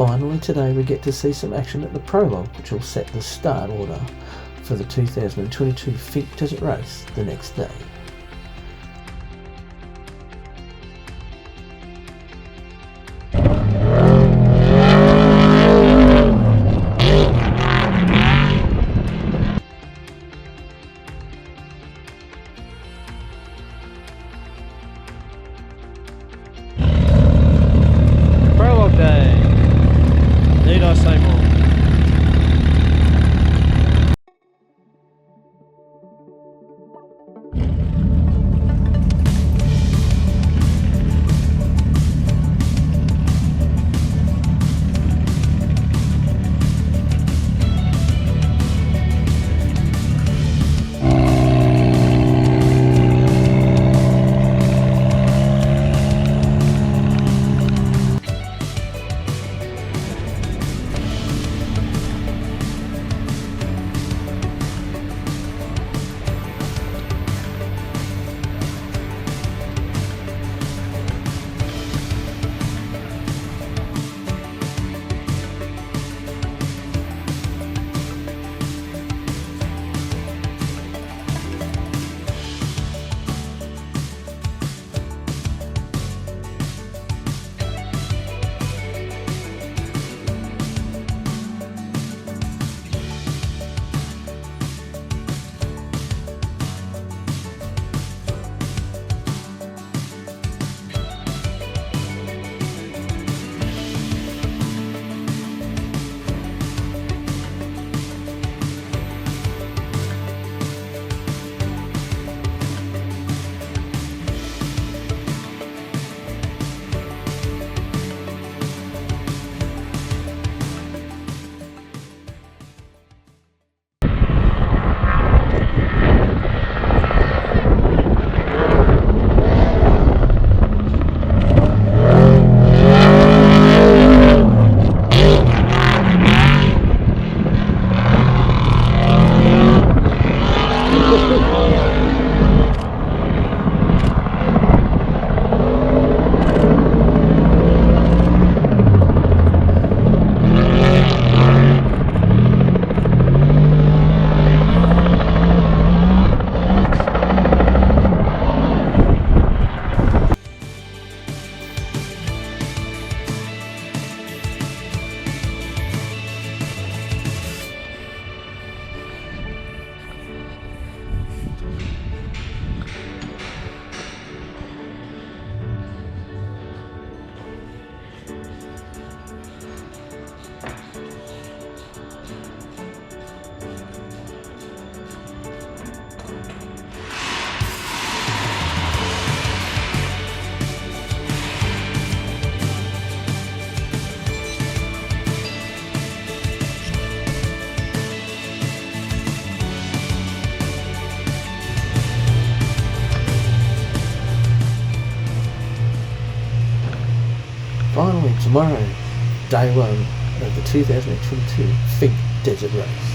Finally today we get to see some action at the Prologue, which will set the start order for the 2022 Finke Desert Race the next day. Prologue day. Need I say more? Finally tomorrow, day one of the 2022 Finke Desert Race.